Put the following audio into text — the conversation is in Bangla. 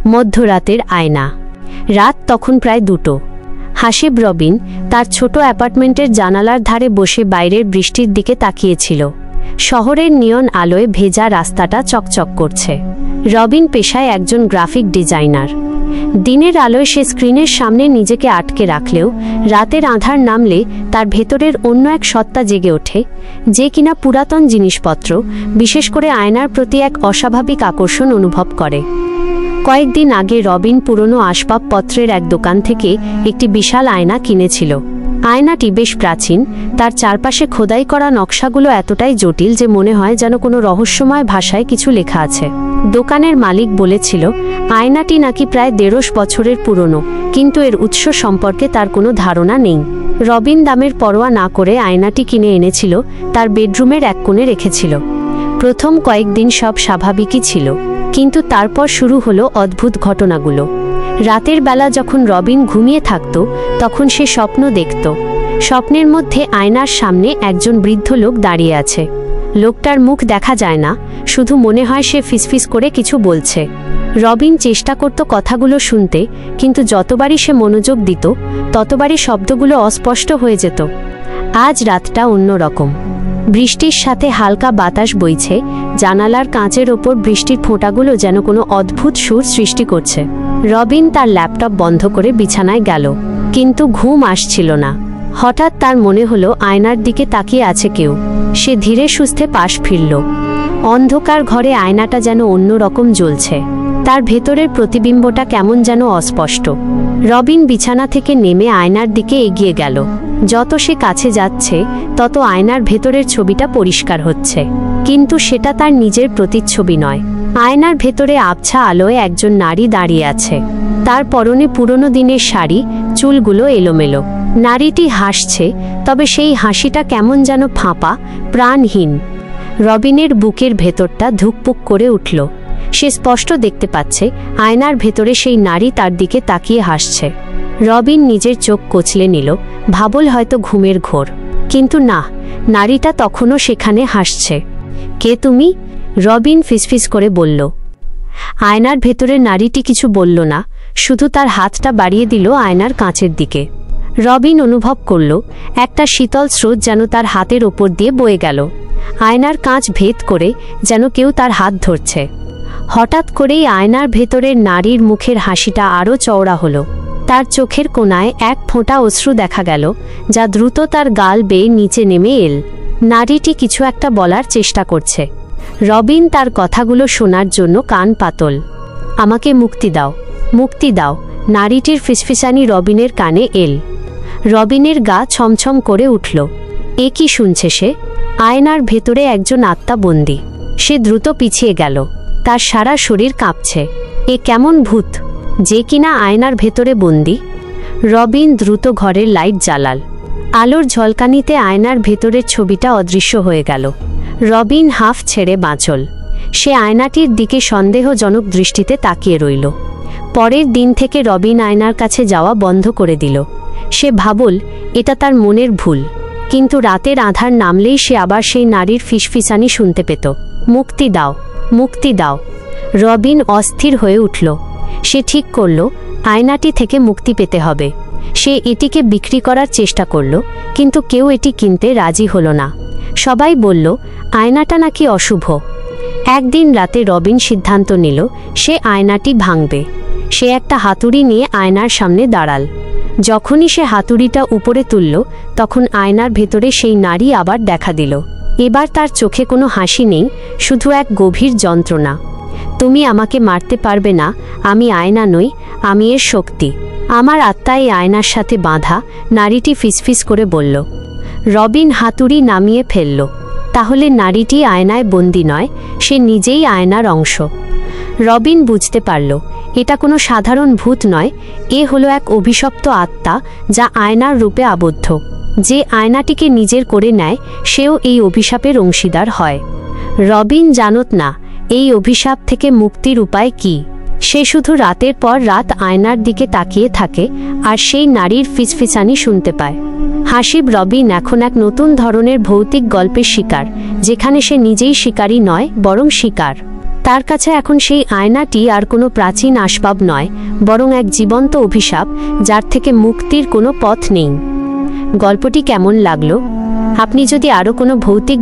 মধ্যরাতের আয়না। রাত তখন প্রায় 2টো। হাসিব রবিন তার ছোট অ্যাপার্টমেন্টের জানালার ধারে বসে বাইরের বৃষ্টির দিকে তাকিয়েছিল। শহরের নিয়ন আলোয় ভেজা রাস্তাটা চকচক করছে। রবিন পেশায় একজন গ্রাফিক ডিজাইনার। দিনের আলোয় সে স্ক্রিনের সামনে নিজেকে আটকে রাখলেও রাতের আঁধার নামলে তার ভেতরের অন্য এক সত্তা জেগে ওঠে, যে কিনা পুরাতন জিনিসপত্র, বিশেষ করে আয়নার প্রতি এক অস্বাভাবিক আকর্ষণ অনুভব করে। কয়েকদিন আগে রবিন পুরনো আসবাবপত্রের এক দোকান থেকে একটি বিশাল আয়না কিনেছিল। আয়নাটি বেশ প্রাচীন, তার চারপাশে খোদাই করা নকশাগুলো এতটাই জটিল যে মনে হয় যেন কোনো রহস্যময় ভাষায় কিছু লেখা আছে। দোকানের মালিক বলেছিল আয়নাটি নাকি প্রায় 150 বছরের পুরনো, কিন্তু এর উৎস সম্পর্কে তার কোনো ধারণা নেই। রবিন দামের পরোয়া না করে আয়নাটি কিনে এনেছিল, তার বেডরুমের এক কোণে রেখেছিল। প্রথম কয়েকদিন সব স্বাভাবিকই ছিল, কিন্তু তারপর শুরু হলো অদ্ভুত ঘটনাগুলো। রাতের বেলা যখন রবিন ঘুমিয়ে থাকত তখন সে স্বপ্ন দেখত। স্বপ্নের মধ্যে আয়নার সামনে একজন বৃদ্ধ লোক দাঁড়িয়ে আছে। লোকটার মুখ দেখা যায় না, শুধু মনে হয় সে ফিসফিস করে কিছু বলছে। রবিন চেষ্টা করত কথাগুলো শুনতে, কিন্তু যতবারই সে মনোযোগ দিত ততবারই শব্দগুলো অস্পষ্ট হয়ে যেত। আজ রাতটা অন্যরকম। বৃষ্টির সাথে হালকা বাতাস বইছে, জানালার কাঁচের ওপর বৃষ্টির ফোঁটাগুলো যেন কোনো অদ্ভুত সুর সৃষ্টি করছে। রবিন তার ল্যাপটপ বন্ধ করে বিছানায় গেল, কিন্তু ঘুম আসছিল না। হঠাৎ তার মনে হলো আয়নার দিকে তাকিয়ে আছে কেউ। সে ধীরে সুস্থে পাশ ফিরল। অন্ধকার ঘরে আয়নাটা যেন অন্যরকম জ্বলছে, তার ভেতরের প্রতিবিম্বটা কেমন যেন অস্পষ্ট। রবিন বিছানা থেকে নেমে আয়নার দিকে এগিয়ে গেল। যত সে কাছে যাচ্ছে তত আয়নার ভেতরের ছবিটা পরিষ্কার হচ্ছে, কিন্তু সেটা তার নিজের প্রতিচ্ছবি নয়। আয়নার ভেতরে আবছা আলোয় একজন নারী দাঁড়িয়ে আছে। তার পরনে পুরনো দিনের শাড়ি, চুলগুলো এলোমেলো। নারীটি হাসছে, তবে সেই হাসিটা কেমন যেন ফাঁপা, প্রাণহীন। রবিনের বুকের ভেতরটা ধুকপুক করে উঠল। সে স্পষ্ট দেখতে পাচ্ছে আয়নার ভেতরে সেই নারী তার দিকে তাকিয়ে হাসছে। রবিন নিজের চোখ কচলে নিল, ভাবল হয়তো ঘুমের ঘোর, কিন্তু না, নারীটা তখনও সেখানে হাসছে। কে তুমি? রবিন ফিসফিস করে বলল। আয়নার ভেতরে নারীটি কিছু বলল না, শুধু তার হাতটা বাড়িয়ে দিল আয়নার কাঁচের দিকে। রবিন অনুভব করল একটা শীতল স্রোত যেন তার হাতের ওপর দিয়ে বয়ে গেল। আয়নার কাঁচ ভেদ করে যেন কেউ তার হাত ধরছে। হঠাৎ করেই আয়নার ভেতরের নারীর মুখের হাসিটা আরও চওড়া হলো। তার চোখের কোণায় এক ফোঁটা অশ্রু দেখা গেল, যা দ্রুত তার গাল বেয়ে নিচে নেমে এল। নারীটি কিছু একটা বলার চেষ্টা করছে। রবিন তার কথাগুলো শোনার জন্য কান পাতল। আমাকে মুক্তি দাও, মুক্তি দাও, নারীটির ফিসফিসানি রবিনের কানে এল। রবিনের গা ছমছম করে উঠল। এ কি শুনছে সে? আয়নার ভেতরে একজন আত্মা বন্দী। সে দ্রুত পিছিয়ে গেল, তার সারা শরীর কাঁপছে। এ কেমন ভূত, যে কিনা আয়নার ভেতরে বন্দী? রবিন দ্রুত ঘরের লাইট জ্বালাল। আলোর ঝলকানিতে আয়নার ভেতরের ছবিটা অদৃশ্য হয়ে গেল। রবিন হাফ ছেড়ে বাঁচল। সে আয়নাটির দিকে সন্দেহজনক দৃষ্টিতে তাকিয়ে রইল। পরের দিন থেকে রবিন আয়নার কাছে যাওয়া বন্ধ করে দিল। সে ভাবল এটা তার মনের ভুল, কিন্তু রাতের আঁধার নামলেই সে আবার সেই নারীর ফিসফিসানি শুনতে পেত। মুক্তি দাও, মুক্তি দাও। রবিন অস্থির হয়ে উঠল। সে ঠিক করল আয়নাটি থেকে মুক্তি পেতে হবে। সে এটিকে বিক্রি করার চেষ্টা করল, কিন্তু কেউ এটি কিনতে রাজি হলো না। সবাই বলল আয়নাটা নাকি অশুভ। একদিন রাতে রবিন সিদ্ধান্ত নিল সে আয়নাটি ভাঙবে। সে একটা হাতুড়ি নিয়ে আয়নার সামনে দাঁড়াল। যখনই সে হাতুড়িটা উপরে তুলল, তখন আয়নার ভেতরে সেই নারী আবার দেখা দিল। এবার তার চোখে কোনো হাসি নেই, শুধু এক গভীর যন্ত্রণা। তুমি আমাকে মারতে পারবে না, আমি আয়না নই, আমি এর শক্তি। আমার আত্মা এই আয়নার সাথে বাঁধা, নারীটি ফিসফিস করে বলল। রবিন হাতুড়ি নামিয়ে ফেলল। তাহলে নারীটি আয়নায় বন্দী নয়, সে নিজেই আয়নার অংশ। রবিন বুঝতে পারল এটা কোনো সাধারণ ভূত নয়, এ হলো এক অভিশপ্ত আত্মা যা আয়নার রূপে আবদ্ধ। যে আয়নাটিকে নিজের করে নেয় সেও এই অভিশাপের অংশীদার হয়। রবিন জানত না এই অভিশাপ থেকে মুক্তির উপায় কি। সে শুধু রাতের পর রাত আয়নার দিকে তাকিয়ে থাকে আর সেই নারীর ফিসফিসানি শুনতে পায়। হাসিব রবিন এখন এক নতুন ধরনের ভৌতিক গল্পের শিকার, যেখানে সে নিজেই শিকারী নয়, বরং শিকার। তার কাছে এখন সেই আয়নাটি আর কোনো প্রাচীন আসবাব নয়, বরং এক জীবন্ত অভিশাপ, যার থেকে মুক্তির কোনো পথ নেই। গল্পটি কেমন লাগলো? আপনি যদি আরও কোনো ভৌতিক